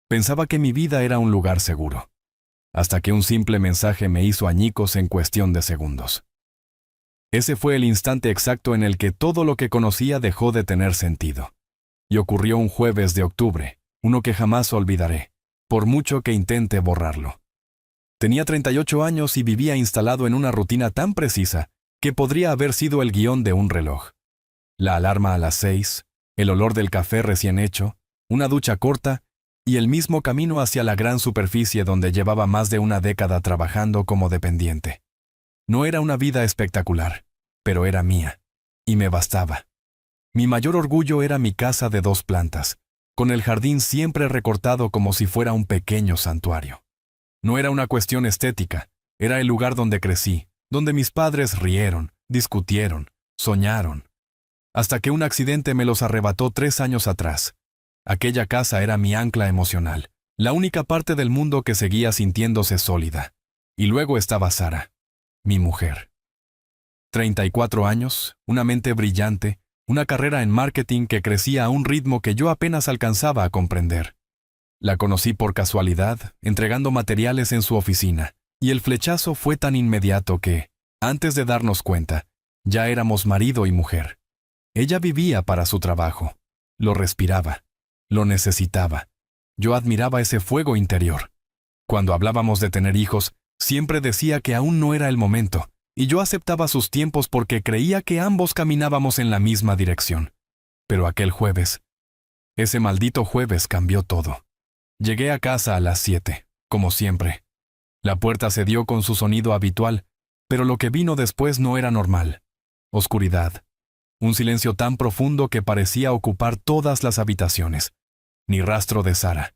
Pensaba que mi vida era un lugar seguro, hasta que un simple mensaje me hizo añicos en cuestión de segundos. Ese fue el instante exacto en el que todo lo que conocía dejó de tener sentido. Y ocurrió un jueves de octubre, uno que jamás olvidaré, por mucho que intente borrarlo. Tenía 38 años y vivía instalado en una rutina tan precisa que podría haber sido el guión de un reloj. La alarma a las 6, el olor del café recién hecho, una ducha corta y el mismo camino hacia la gran superficie donde llevaba más de una década trabajando como dependiente. No era una vida espectacular, pero era mía, y me bastaba. Mi mayor orgullo era mi casa de 2 plantas, con el jardín siempre recortado como si fuera un pequeño santuario. No era una cuestión estética, era el lugar donde crecí, donde mis padres rieron, discutieron, soñaron. Hasta que un accidente me los arrebató 3 años atrás. Aquella casa era mi ancla emocional, la única parte del mundo que seguía sintiéndose sólida. Y luego estaba Sara, mi mujer. 34 años, una mente brillante, una carrera en marketing que crecía a un ritmo que yo apenas alcanzaba a comprender. La conocí por casualidad, entregando materiales en su oficina, y el flechazo fue tan inmediato que, antes de darnos cuenta, ya éramos marido y mujer. Ella vivía para su trabajo, lo respiraba, lo necesitaba. Yo admiraba ese fuego interior. Cuando hablábamos de tener hijos, siempre decía que aún no era el momento, y yo aceptaba sus tiempos porque creía que ambos caminábamos en la misma dirección. Pero aquel jueves, ese maldito jueves cambió todo. Llegué a casa a las 7, como siempre. La puerta se dio con su sonido habitual, pero lo que vino después no era normal. Oscuridad. Un silencio tan profundo que parecía ocupar todas las habitaciones. Ni rastro de Sara.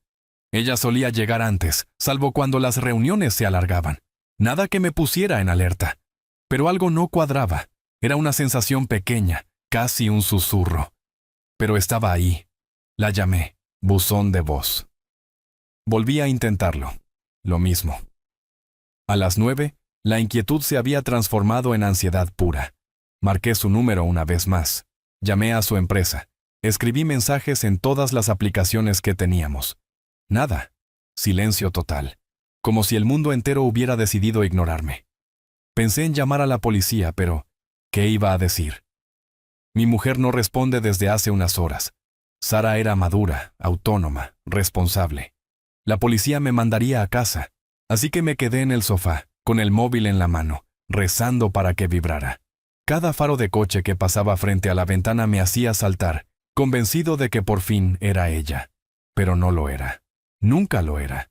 Ella solía llegar antes, salvo cuando las reuniones se alargaban. Nada que me pusiera en alerta. Pero algo no cuadraba. Era una sensación pequeña, casi un susurro. Pero estaba ahí. La llamé. Buzón de voz. Volví a intentarlo. Lo mismo. A las 9, la inquietud se había transformado en ansiedad pura. Marqué su número una vez más. Llamé a su empresa. Escribí mensajes en todas las aplicaciones que teníamos. Nada. Silencio total. Como si el mundo entero hubiera decidido ignorarme. Pensé en llamar a la policía, pero ¿qué iba a decir? Mi mujer no responde desde hace unas horas. Sara era madura, autónoma, responsable. La policía me mandaría a casa, así que me quedé en el sofá, con el móvil en la mano, rezando para que vibrara. Cada faro de coche que pasaba frente a la ventana me hacía saltar, convencido de que por fin era ella. Pero no lo era. Nunca lo era.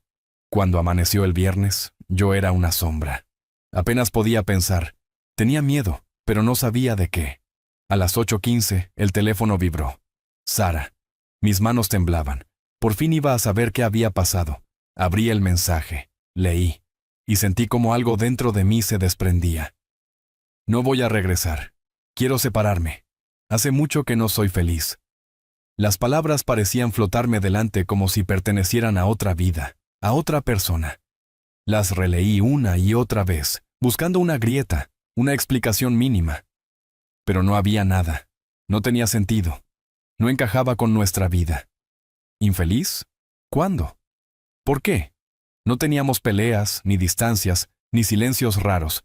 Cuando amaneció el viernes, yo era una sombra. Apenas podía pensar. Tenía miedo, pero no sabía de qué. A las 8:15, el teléfono vibró. Sara. Mis manos temblaban. Por fin iba a saber qué había pasado. Abrí el mensaje, leí, y sentí como algo dentro de mí se desprendía. No voy a regresar. Quiero separarme. Hace mucho que no soy feliz. Las palabras parecían flotarme delante como si pertenecieran a otra vida, a otra persona. Las releí una y otra vez, buscando una grieta, una explicación mínima. Pero no había nada. No tenía sentido. No encajaba con nuestra vida. ¿Infeliz? ¿Cuándo? ¿Por qué? No teníamos peleas, ni distancias, ni silencios raros.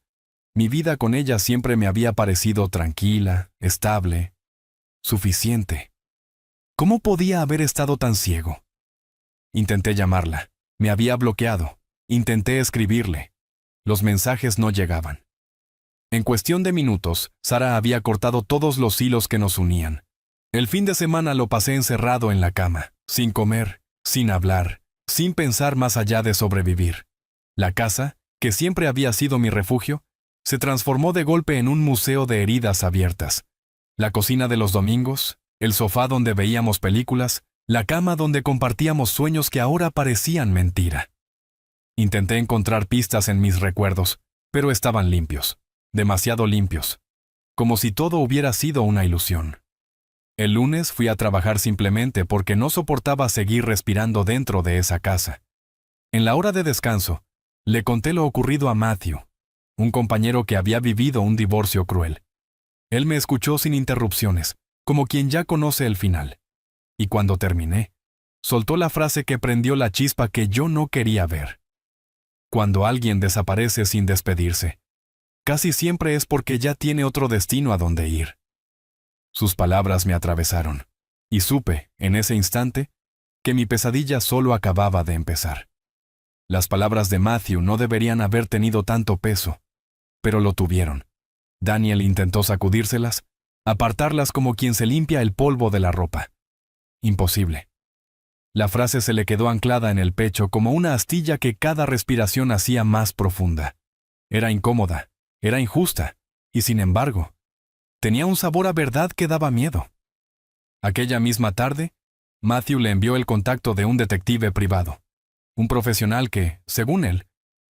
Mi vida con ella siempre me había parecido tranquila, estable, suficiente. ¿Cómo podía haber estado tan ciego? Intenté llamarla. Me había bloqueado. Intenté escribirle. Los mensajes no llegaban. En cuestión de minutos, Sara había cortado todos los hilos que nos unían. El fin de semana lo pasé encerrado en la cama, sin comer, sin hablar, sin pensar más allá de sobrevivir. La casa, que siempre había sido mi refugio, se transformó de golpe en un museo de heridas abiertas. La cocina de los domingos, el sofá donde veíamos películas, la cama donde compartíamos sueños que ahora parecían mentira. Intenté encontrar pistas en mis recuerdos, pero estaban limpios, demasiado limpios, como si todo hubiera sido una ilusión. El lunes fui a trabajar simplemente porque no soportaba seguir respirando dentro de esa casa. En la hora de descanso, le conté lo ocurrido a Matthew, un compañero que había vivido un divorcio cruel. Él me escuchó sin interrupciones, como quien ya conoce el final. Y cuando terminé, soltó la frase que prendió la chispa que yo no quería ver. Cuando alguien desaparece sin despedirse, casi siempre es porque ya tiene otro destino a donde ir. Sus palabras me atravesaron, y supe, en ese instante, que mi pesadilla solo acababa de empezar. Las palabras de Matthew no deberían haber tenido tanto peso, pero lo tuvieron. Daniel intentó sacudírselas, apartarlas como quien se limpia el polvo de la ropa. Imposible. La frase se le quedó anclada en el pecho como una astilla que cada respiración hacía más profunda. Era incómoda, era injusta, y sin embargo, tenía un sabor a verdad que daba miedo. Aquella misma tarde, Matthew le envió el contacto de un detective privado, un profesional que, según él,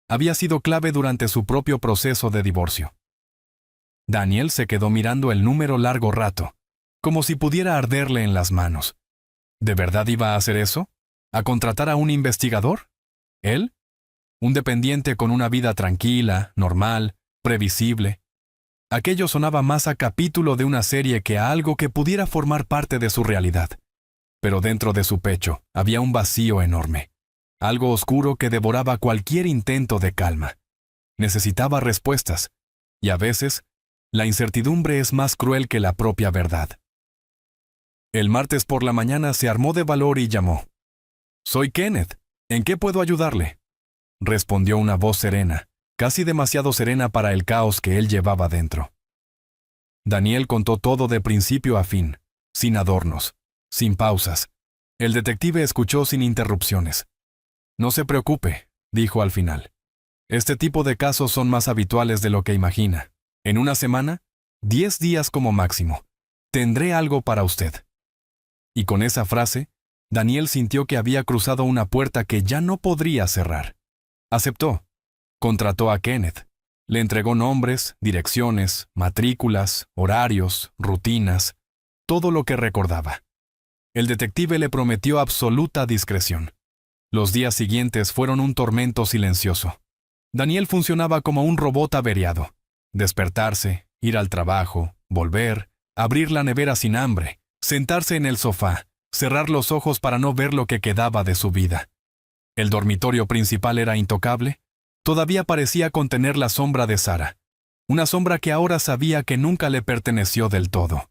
había sido clave durante su propio proceso de divorcio. Daniel se quedó mirando el número largo rato, como si pudiera arderle en las manos. ¿De verdad iba a hacer eso? ¿A contratar a un investigador? ¿Él? Un dependiente con una vida tranquila, normal, previsible. Aquello sonaba más a capítulo de una serie que a algo que pudiera formar parte de su realidad. Pero dentro de su pecho había un vacío enorme, algo oscuro que devoraba cualquier intento de calma. Necesitaba respuestas, y a veces, la incertidumbre es más cruel que la propia verdad. El martes por la mañana se armó de valor y llamó. «Soy Kenneth. ¿En qué puedo ayudarle?», respondió una voz serena, casi demasiado serena para el caos que él llevaba dentro. Daniel contó todo de principio a fin, sin adornos, sin pausas. El detective escuchó sin interrupciones. «No se preocupe», dijo al final. «Este tipo de casos son más habituales de lo que imagina. En una semana, 10 días como máximo, tendré algo para usted». Y con esa frase, Daniel sintió que había cruzado una puerta que ya no podría cerrar. Aceptó. Contrató a Kenneth. Le entregó nombres, direcciones, matrículas, horarios, rutinas, todo lo que recordaba. El detective le prometió absoluta discreción. Los días siguientes fueron un tormento silencioso. Daniel funcionaba como un robot averiado. Despertarse, ir al trabajo, volver, abrir la nevera sin hambre, sentarse en el sofá, cerrar los ojos para no ver lo que quedaba de su vida. El dormitorio principal era intocable. Todavía parecía contener la sombra de Sara, una sombra que ahora sabía que nunca le perteneció del todo.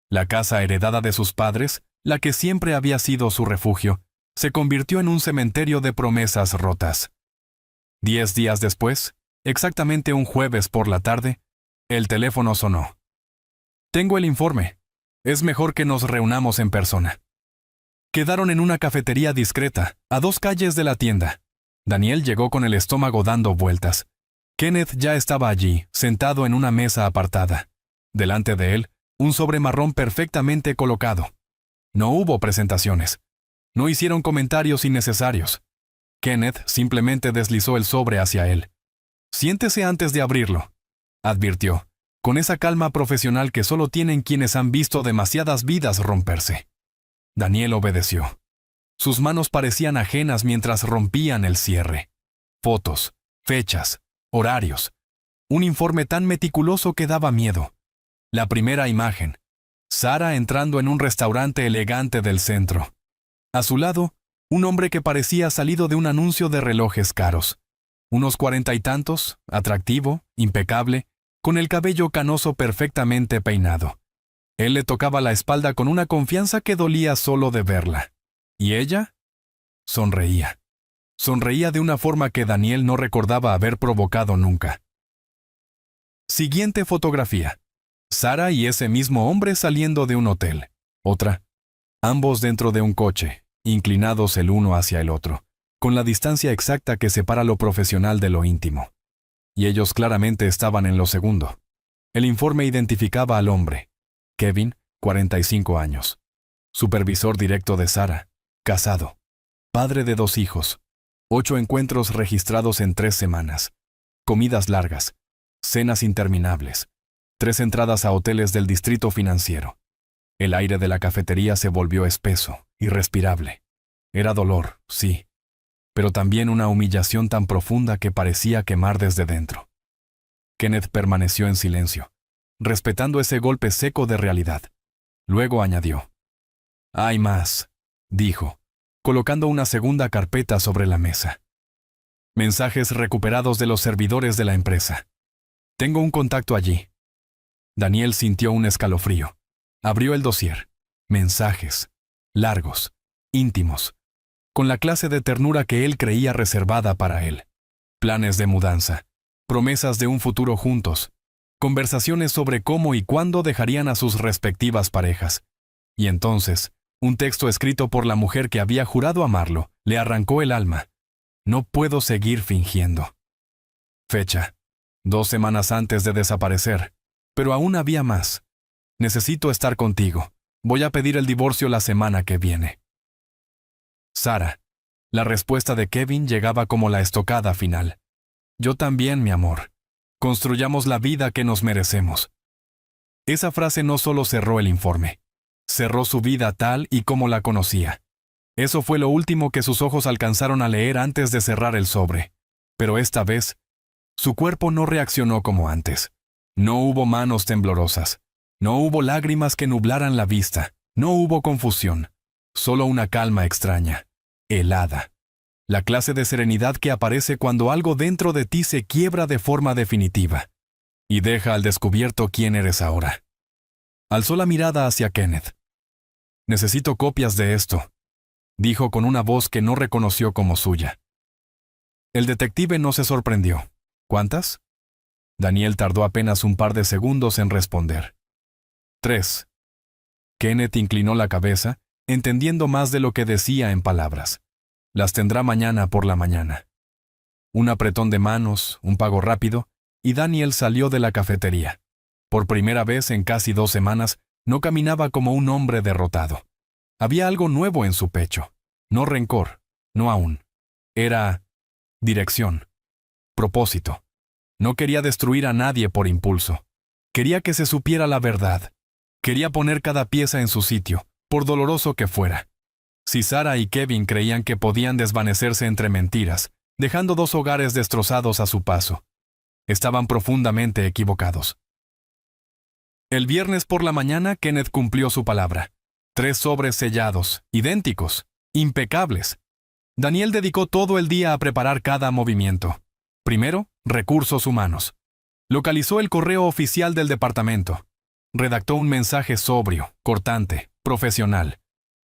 La casa heredada de sus padres, la que siempre había sido su refugio, se convirtió en un cementerio de promesas rotas. 10 días después, exactamente un jueves por la tarde, el teléfono sonó. «Tengo el informe. Es mejor que nos reunamos en persona». Quedaron en una cafetería discreta, a 2 calles de la tienda. Daniel llegó con el estómago dando vueltas. Kenneth ya estaba allí, sentado en una mesa apartada. Delante de él, un sobre marrón perfectamente colocado. No hubo presentaciones. No hicieron comentarios innecesarios. Kenneth simplemente deslizó el sobre hacia él. «Siéntese antes de abrirlo», advirtió, con esa calma profesional que solo tienen quienes han visto demasiadas vidas romperse. Daniel obedeció. Sus manos parecían ajenas mientras rompían el cierre. Fotos, fechas, horarios. Un informe tan meticuloso que daba miedo. La primera imagen. Sara entrando en un restaurante elegante del centro. A su lado, un hombre que parecía salido de un anuncio de relojes caros. Unos 40 y tantos, atractivo, impecable, con el cabello canoso perfectamente peinado. Él le tocaba la espalda con una confianza que dolía solo de verla. ¿Y ella? Sonreía. Sonreía de una forma que Daniel no recordaba haber provocado nunca. Siguiente fotografía. Sara y ese mismo hombre saliendo de un hotel. Otra. Ambos dentro de un coche, inclinados el uno hacia el otro, con la distancia exacta que separa lo profesional de lo íntimo. Y ellos claramente estaban en lo segundo. El informe identificaba al hombre. Kevin, 45 años. Supervisor directo de Sara. Casado. Padre de 2 hijos. 8 encuentros registrados en 3 semanas. Comidas largas. Cenas interminables. 3 entradas a hoteles del distrito financiero. El aire de la cafetería se volvió espeso, irrespirable. Era dolor, sí, pero también una humillación tan profunda que parecía quemar desde dentro. Kenneth permaneció en silencio, respetando ese golpe seco de realidad. Luego añadió. «Hay más», dijo, colocando una segunda carpeta sobre la mesa. Mensajes recuperados de los servidores de la empresa. Tengo un contacto allí. Daniel sintió un escalofrío. Abrió el dossier. Mensajes. Largos. Íntimos. Con la clase de ternura que él creía reservada para él. Planes de mudanza. Promesas de un futuro juntos. Conversaciones sobre cómo y cuándo dejarían a sus respectivas parejas. Y entonces, un texto escrito por la mujer que había jurado amarlo, le arrancó el alma. No puedo seguir fingiendo. Fecha. 2 semanas antes de desaparecer. Pero aún había más. Necesito estar contigo. Voy a pedir el divorcio la semana que viene. Sara. La respuesta de Kevin llegaba como la estocada final. Yo también, mi amor. Construyamos la vida que nos merecemos. Esa frase no solo cerró el informe. Cerró su vida tal y como la conocía. Eso fue lo último que sus ojos alcanzaron a leer antes de cerrar el sobre. Pero esta vez, su cuerpo no reaccionó como antes. No hubo manos temblorosas. No hubo lágrimas que nublaran la vista. No hubo confusión. Solo una calma extraña. Helada. La clase de serenidad que aparece cuando algo dentro de ti se quiebra de forma definitiva. Y deja al descubierto quién eres ahora. Alzó la mirada hacia Kenneth. Necesito copias de esto, dijo con una voz que no reconoció como suya. El detective no se sorprendió. ¿Cuántas? Daniel tardó apenas un par de segundos en responder. 3. Kenneth inclinó la cabeza, entendiendo más de lo que decía en palabras. Las tendrá mañana por la mañana. Un apretón de manos, un pago rápido, y Daniel salió de la cafetería. Por primera vez en casi 2 semanas, no caminaba como un hombre derrotado. Había algo nuevo en su pecho. No rencor, no aún. Era dirección, propósito. No quería destruir a nadie por impulso. Quería que se supiera la verdad. Quería poner cada pieza en su sitio, por doloroso que fuera. Si Sara y Kevin creían que podían desvanecerse entre mentiras, dejando 2 hogares destrozados a su paso, estaban profundamente equivocados. El viernes por la mañana, Kenneth cumplió su palabra. 3 sobres sellados, idénticos, impecables. Daniel dedicó todo el día a preparar cada movimiento. Primero, recursos humanos. Localizó el correo oficial del departamento. Redactó un mensaje sobrio, cortante, profesional.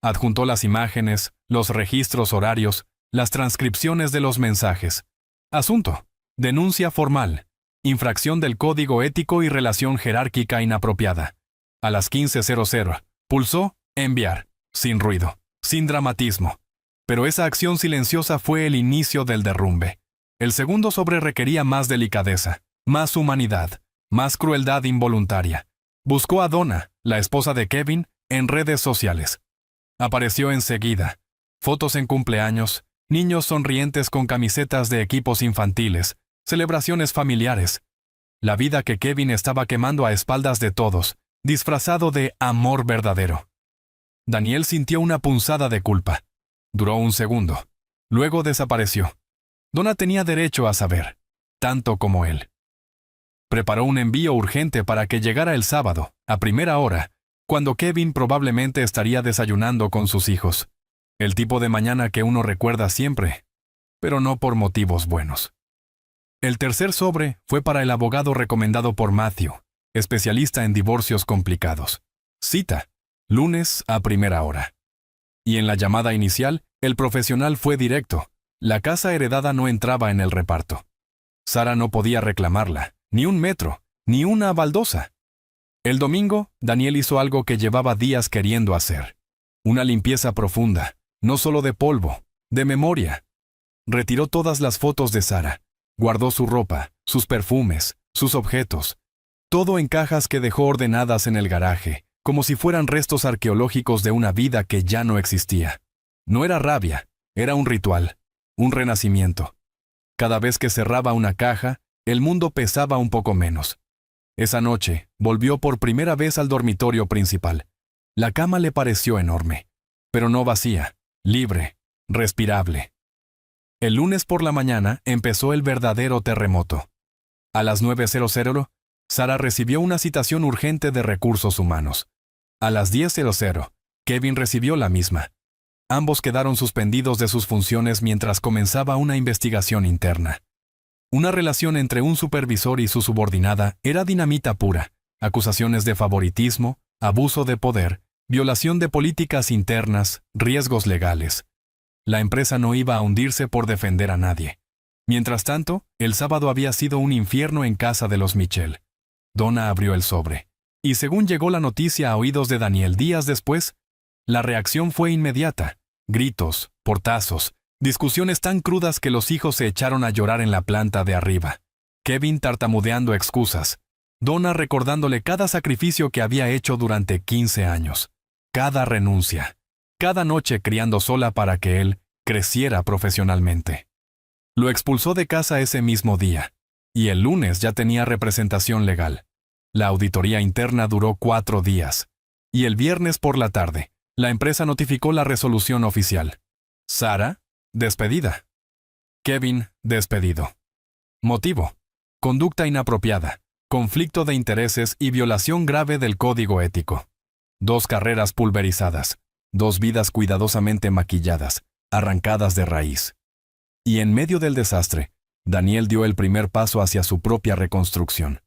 Adjuntó las imágenes, los registros horarios, las transcripciones de los mensajes. Asunto: denuncia formal. Infracción del código ético y relación jerárquica inapropiada. A las 15:00, pulsó enviar, sin ruido, sin dramatismo. Pero esa acción silenciosa fue el inicio del derrumbe. El segundo sobre requería más delicadeza, más humanidad, más crueldad involuntaria. Buscó a Donna, la esposa de Kevin, en redes sociales. Apareció enseguida. Fotos en cumpleaños, niños sonrientes con camisetas de equipos infantiles, celebraciones familiares. La vida que Kevin estaba quemando a espaldas de todos, disfrazado de amor verdadero. Daniel sintió una punzada de culpa. Duró un segundo. Luego desapareció. Donna tenía derecho a saber, tanto como él. Preparó un envío urgente para que llegara el sábado, a primera hora, cuando Kevin probablemente estaría desayunando con sus hijos. El tipo de mañana que uno recuerda siempre, pero no por motivos buenos. El tercer sobre fue para el abogado recomendado por Matthew, especialista en divorcios complicados. Cita: lunes a primera hora. Y en la llamada inicial, el profesional fue directo. La casa heredada no entraba en el reparto. Sara no podía reclamarla, ni un metro, ni una baldosa. El domingo, Daniel hizo algo que llevaba días queriendo hacer. Una limpieza profunda, no solo de polvo, de memoria. Retiró todas las fotos de Sara. Guardó su ropa, sus perfumes, sus objetos. Todo en cajas que dejó ordenadas en el garaje, como si fueran restos arqueológicos de una vida que ya no existía. No era rabia, era un ritual, un renacimiento. Cada vez que cerraba una caja, el mundo pesaba un poco menos. Esa noche, volvió por primera vez al dormitorio principal. La cama le pareció enorme, pero no vacía, libre, respirable. El lunes por la mañana empezó el verdadero terremoto. A las 9:00, Sara recibió una citación urgente de recursos humanos. A las 10:00, Kevin recibió la misma. Ambos quedaron suspendidos de sus funciones mientras comenzaba una investigación interna. Una relación entre un supervisor y su subordinada era dinamita pura, acusaciones de favoritismo, abuso de poder, violación de políticas internas, riesgos legales. La empresa no iba a hundirse por defender a nadie. Mientras tanto, el sábado había sido un infierno en casa de los Mitchell. Donna abrió el sobre. Y según llegó la noticia a oídos de Daniel días después, la reacción fue inmediata. Gritos, portazos, discusiones tan crudas que los hijos se echaron a llorar en la planta de arriba. Kevin tartamudeando excusas. Donna recordándole cada sacrificio que había hecho durante 15 años. Cada renuncia. Cada noche criando sola para que él creciera profesionalmente. Lo expulsó de casa ese mismo día. Y el lunes ya tenía representación legal. La auditoría interna duró 4 días. Y el viernes por la tarde, la empresa notificó la resolución oficial. Sarah, despedida. Kevin, despedido. Motivo: conducta inapropiada, conflicto de intereses y violación grave del código ético. 2 carreras pulverizadas, 2 vidas cuidadosamente maquilladas, arrancadas de raíz. Y en medio del desastre, Daniel dio el primer paso hacia su propia reconstrucción.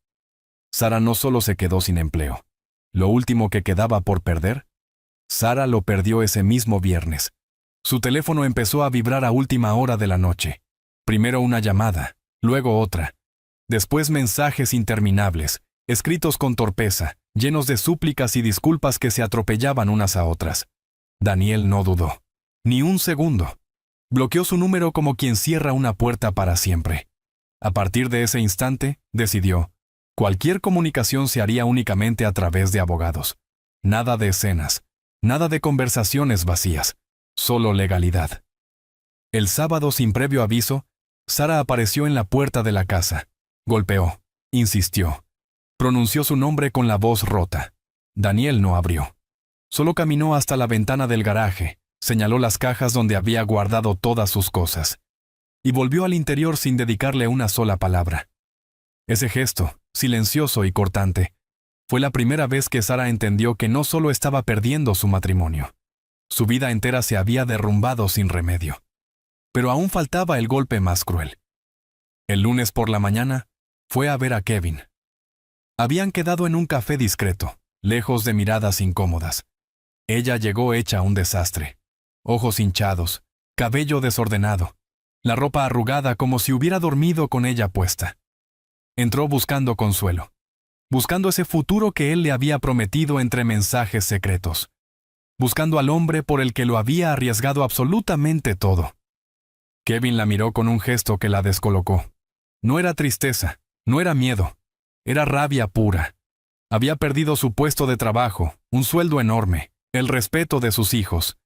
Sarah no solo se quedó sin empleo. Lo último que quedaba por perder, Sarah lo perdió ese mismo viernes. Su teléfono empezó a vibrar a última hora de la noche. Primero una llamada, luego otra. Después mensajes interminables, escritos con torpeza, llenos de súplicas y disculpas que se atropellaban unas a otras. Daniel no dudó. Ni un segundo. Bloqueó su número como quien cierra una puerta para siempre. A partir de ese instante, decidió, cualquier comunicación se haría únicamente a través de abogados. Nada de escenas, nada de conversaciones vacías, solo legalidad. El sábado, sin previo aviso, Sarah apareció en la puerta de la casa. Golpeó, insistió. Pronunció su nombre con la voz rota. Daniel no abrió. Solo caminó hasta la ventana del garaje, señaló las cajas donde había guardado todas sus cosas. Y volvió al interior sin dedicarle una sola palabra. Ese gesto, silencioso y cortante, fue la primera vez que Sarah entendió que no solo estaba perdiendo su matrimonio. Su vida entera se había derrumbado sin remedio. Pero aún faltaba el golpe más cruel. El lunes por la mañana, fue a ver a Kevin. Habían quedado en un café discreto, lejos de miradas incómodas. Ella llegó hecha un desastre. Ojos hinchados, cabello desordenado, la ropa arrugada como si hubiera dormido con ella puesta. Entró buscando consuelo, buscando ese futuro que él le había prometido entre mensajes secretos, buscando al hombre por el que lo había arriesgado absolutamente todo. Kevin la miró con un gesto que la descolocó. No era tristeza, no era miedo, era rabia pura. Había perdido su puesto de trabajo, un sueldo enorme, el respeto de sus hijos,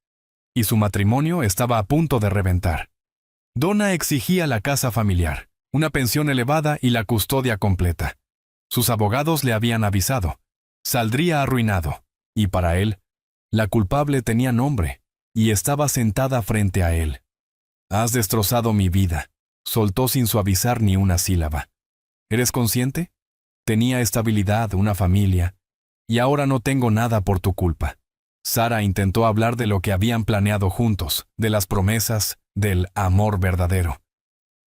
y su matrimonio estaba a punto de reventar. Donna exigía la casa familiar, una pensión elevada y la custodia completa. Sus abogados le habían avisado. Saldría arruinado, y para él, la culpable tenía nombre, y estaba sentada frente a él. «Has destrozado mi vida», soltó sin suavizar ni una sílaba. «¿Eres consciente? Tenía estabilidad, una familia, y ahora no tengo nada por tu culpa». Sarah intentó hablar de lo que habían planeado juntos, de las promesas, del amor verdadero.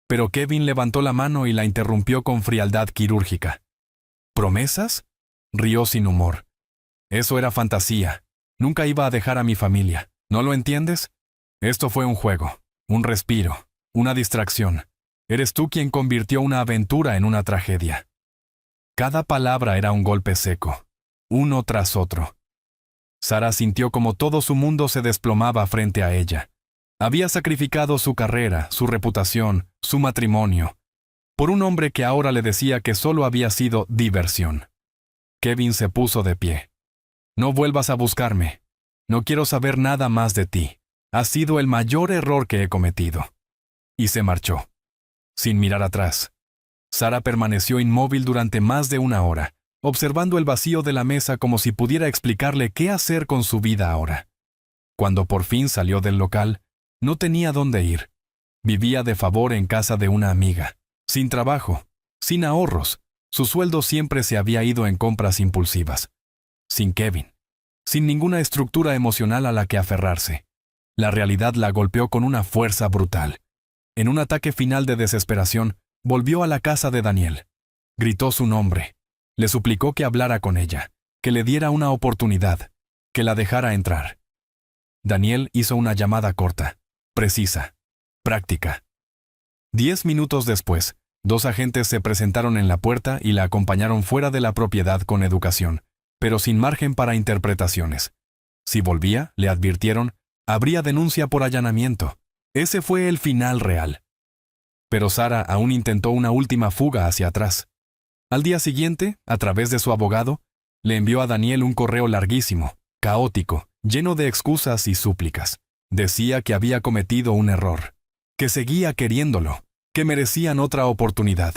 Pero Kevin levantó la mano y la interrumpió con frialdad quirúrgica. ¿Promesas? Rió sin humor. Eso era fantasía. Nunca iba a dejar a mi familia. ¿No lo entiendes? Esto fue un juego, un respiro, una distracción. Eres tú quien convirtió una aventura en una tragedia. Cada palabra era un golpe seco, uno tras otro. Sarah sintió como todo su mundo se desplomaba frente a ella. Había sacrificado su carrera, su reputación, su matrimonio, por un hombre que ahora le decía que solo había sido diversión. Kevin se puso de pie. «No vuelvas a buscarme. No quiero saber nada más de ti. Ha sido el mayor error que he cometido». Y se marchó, sin mirar atrás. Sarah permaneció inmóvil durante más de una hora, observando el vacío de la mesa como si pudiera explicarle qué hacer con su vida ahora. Cuando por fin salió del local, no tenía dónde ir. Vivía de favor en casa de una amiga, sin trabajo, sin ahorros. Su sueldo siempre se había ido en compras impulsivas. Sin Kevin, sin ninguna estructura emocional a la que aferrarse. La realidad la golpeó con una fuerza brutal. En un ataque final de desesperación, volvió a la casa de Daniel. Gritó su nombre. Le suplicó que hablara con ella, que le diera una oportunidad, que la dejara entrar. Daniel hizo una llamada corta, precisa, práctica. 10 minutos después, 2 agentes se presentaron en la puerta y la acompañaron fuera de la propiedad con educación, pero sin margen para interpretaciones. Si volvía, le advirtieron, habría denuncia por allanamiento. Ese fue el final real. Pero Sara aún intentó una última fuga hacia atrás. Al día siguiente, a través de su abogado, le envió a Daniel un correo larguísimo, caótico, lleno de excusas y súplicas. Decía que había cometido un error, que seguía queriéndolo, que merecían otra oportunidad.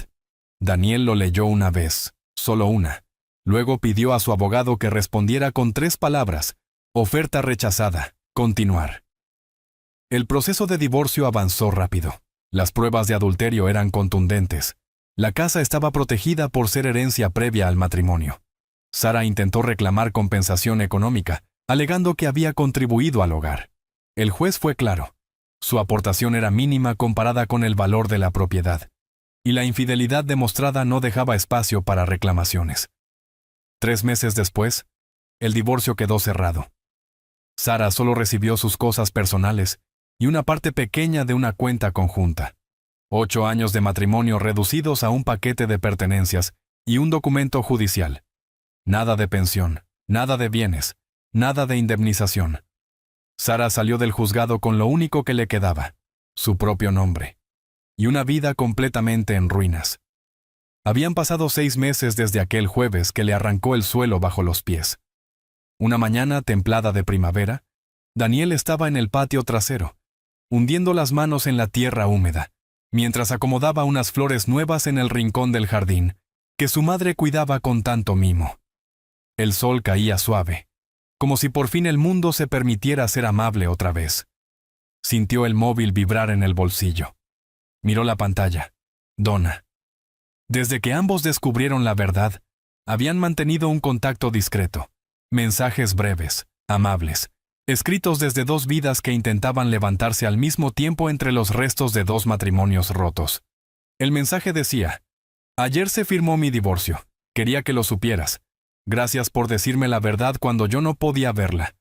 Daniel lo leyó una vez, solo una. Luego pidió a su abogado que respondiera con 3 palabras: oferta rechazada, continuar. El proceso de divorcio avanzó rápido. Las pruebas de adulterio eran contundentes. La casa estaba protegida por ser herencia previa al matrimonio. Sara intentó reclamar compensación económica, alegando que había contribuido al hogar. El juez fue claro. Su aportación era mínima comparada con el valor de la propiedad, y la infidelidad demostrada no dejaba espacio para reclamaciones. 3 meses después, el divorcio quedó cerrado. Sara solo recibió sus cosas personales y una parte pequeña de una cuenta conjunta. 8 años de matrimonio reducidos a un paquete de pertenencias y un documento judicial. Nada de pensión, nada de bienes, nada de indemnización. Sara salió del juzgado con lo único que le quedaba, su propio nombre, y una vida completamente en ruinas. Habían pasado 6 meses desde aquel jueves que le arrancó el suelo bajo los pies. Una mañana templada de primavera, Daniel estaba en el patio trasero, hundiendo las manos en la tierra húmeda, mientras acomodaba unas flores nuevas en el rincón del jardín, que su madre cuidaba con tanto mimo. El sol caía suave, como si por fin el mundo se permitiera ser amable otra vez. Sintió el móvil vibrar en el bolsillo. Miró la pantalla. Donna. Desde que ambos descubrieron la verdad, habían mantenido un contacto discreto. Mensajes breves, amables, escritos desde 2 vidas que intentaban levantarse al mismo tiempo entre los restos de 2 matrimonios rotos. El mensaje decía: ayer se firmó mi divorcio. Quería que lo supieras. Gracias por decirme la verdad cuando yo no podía verla.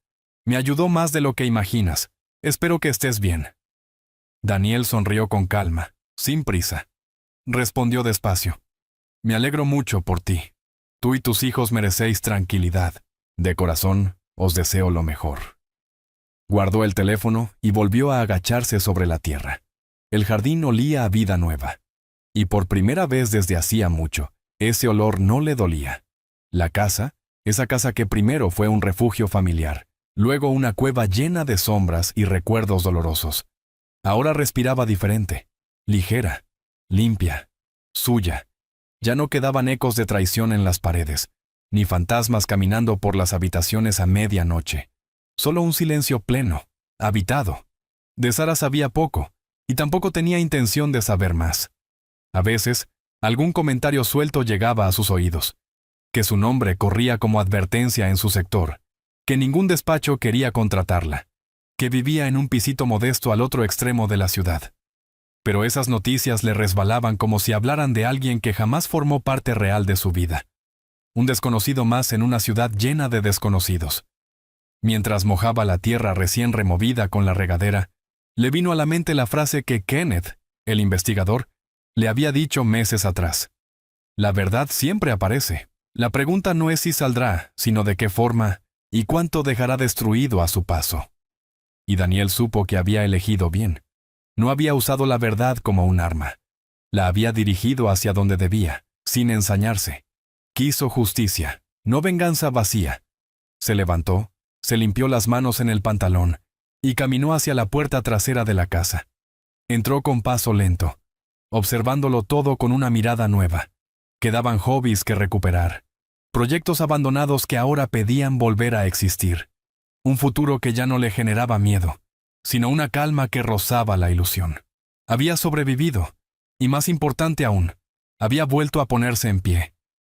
Me ayudó más de lo que imaginas. Espero que estés bien. Daniel sonrió con calma, sin prisa. Respondió despacio: me alegro mucho por ti. Tú y tus hijos merecéis tranquilidad. De corazón, os deseo lo mejor. Guardó el teléfono y volvió a agacharse sobre la tierra. El jardín olía a vida nueva. Y por primera vez desde hacía mucho, ese olor no le dolía. La casa, esa casa que primero fue un refugio familiar, luego una cueva llena de sombras y recuerdos dolorosos, ahora respiraba diferente, ligera, limpia, suya. Ya no quedaban ecos de traición en las paredes, ni fantasmas caminando por las habitaciones a medianoche. Solo un silencio pleno, habitado. De Sara sabía poco, y tampoco tenía intención de saber más. A veces, algún comentario suelto llegaba a sus oídos, que su nombre corría como advertencia en su sector, que ningún despacho quería contratarla, que vivía en un pisito modesto al otro extremo de la ciudad. Pero esas noticias le resbalaban como si hablaran de alguien que jamás formó parte real de su vida. Un desconocido más en una ciudad llena de desconocidos. Mientras mojaba la tierra recién removida con la regadera, le vino a la mente la frase que Kenneth, el investigador, le había dicho meses atrás. La verdad siempre aparece. La pregunta no es si saldrá, sino de qué forma y cuánto dejará destruido a su paso. Y Daniel supo que había elegido bien. No había usado la verdad como un arma. La había dirigido hacia donde debía, sin ensañarse. Quiso justicia, no venganza vacía. Se levantó, se limpió las manos en el pantalón y caminó hacia la puerta trasera de la casa. Entró con paso lento, observándolo todo con una mirada nueva. Quedaban hobbies que recuperar, proyectos abandonados que ahora pedían volver a existir. Un futuro que ya no le generaba miedo, sino una calma que rozaba la ilusión. Había sobrevivido, y más importante aún, había vuelto a ponerse en pie.